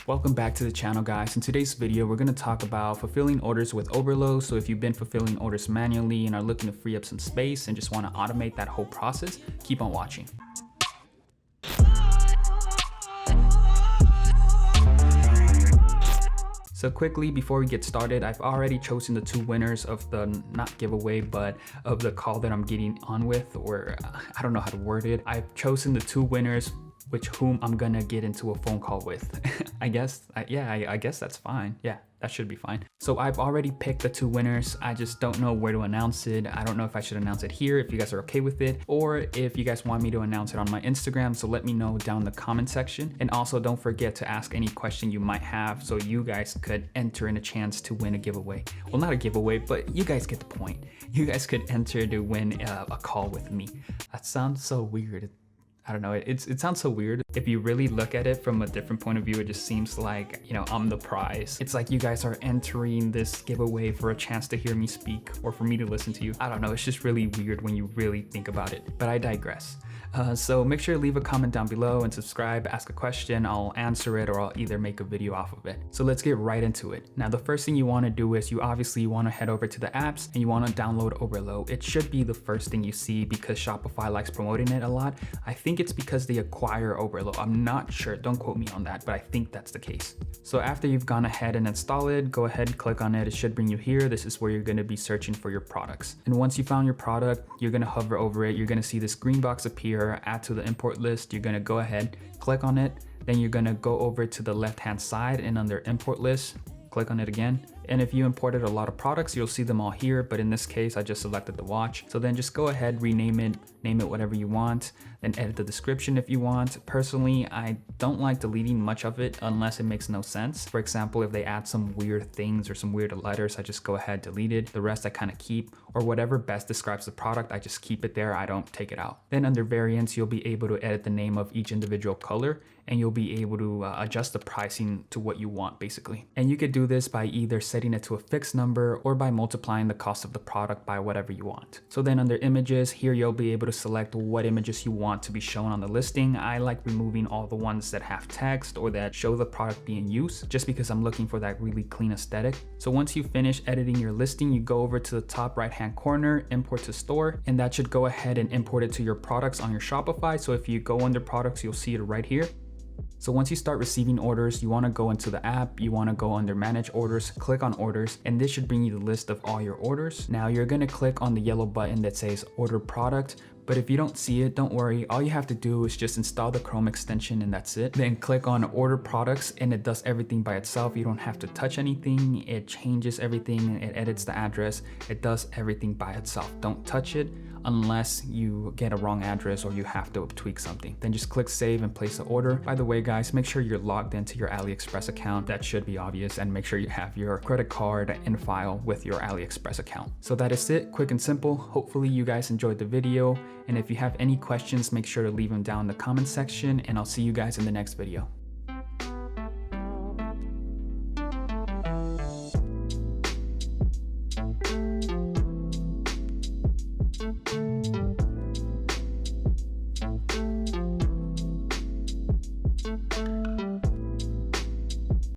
Welcome back to the channel, guys. In today's video, we're going to talk about fulfilling orders with Oberlo. So if you've been fulfilling orders manually and are looking to free up some space and just want to automate that whole process, keep on watching. So quickly, before we get started, I've already chosen the two winners of the, not giveaway, but of the call that I'm getting on with, or I don't know how to word it. I've chosen the two winners whom I'm gonna get into a phone call with. I guess that's fine. Yeah, that should be fine. So I've already picked the two winners. I just don't know where to announce it. I don't know if I should announce it here, if you guys are okay with it, or if you guys want me to announce it on my Instagram. So let me know down in the comment section. And also don't forget to ask any question you might have so you guys could enter in a chance to win a giveaway. Well, not a giveaway, but you guys get the point. You guys could enter to win a call with me. That sounds so weird. I don't know, it sounds so weird. If you really look at it from a different point of view, it just seems like, you know, I'm the prize. It's like you guys are entering this giveaway for a chance to hear me speak or for me to listen to you. I don't know, it's just really weird when you really think about it, but I digress. So make sure to leave a comment down below and subscribe, ask a question, I'll answer it, or I'll either make a video off of it. So let's get right into it. Now, the first thing you want to do is you obviously want to head over to the apps and you want to download Oberlo. It should be the first thing you see because Shopify likes promoting it a lot. I think it's because they acquire Oberlo. I'm not sure, don't quote me on that, but I think that's the case. So after you've gone ahead and installed it, go ahead and click on it. It should bring you here. This is where you're going to be searching for your products. And once you found your product, you're going to hover over it. You're going to see this green box appear, add to the import list. You're going to go ahead, click on it. Then you're going to go over to the left-hand side and under import list, click on it again. And if you imported a lot of products, you'll see them all here. But in this case, I just selected the watch. So then just go ahead, rename it, name it whatever you want, then edit the description if you want. Personally, I don't like deleting much of it unless it makes no sense. For example, if they add some weird things or some weird letters, I just go ahead, delete it. The rest I kind of keep, or whatever best describes the product, I just keep it there. I don't take it out. Then under variants, you'll be able to edit the name of each individual color, and you'll be able to adjust the pricing to what you want, basically. And you could do this by either setting it to a fixed number or by multiplying the cost of the product by whatever you want. So then under images, here you'll be able to select what images you want to be shown on the listing. I like removing all the ones that have text or that show the product being used, just because I'm looking for that really clean aesthetic. So once you finish editing your listing, you go over to the top right-hand corner, import to store, and that should go ahead and import it to your products on your Shopify. So if you go under products, you'll see it right here. So once you start receiving orders, you want to go into the app, you want to go under manage orders, click on orders, and this should bring you the list of all your orders. Now you're going to click on the yellow button that says order product. But if you don't see it, don't worry. All you have to do is just install the Chrome extension and that's it. Then click on order products and it does everything by itself. You don't have to touch anything. It changes everything. It edits the address. It does everything by itself. Don't touch it unless you get a wrong address or you have to tweak something. Then just click save and place the order. By the way, guys, make sure you're logged into your AliExpress account. That should be obvious, and make sure you have your credit card in file with your AliExpress account. So that is it, quick and simple. Hopefully you guys enjoyed the video. And if you have any questions, make sure to leave them down in the comment section, and I'll see you guys in the next video.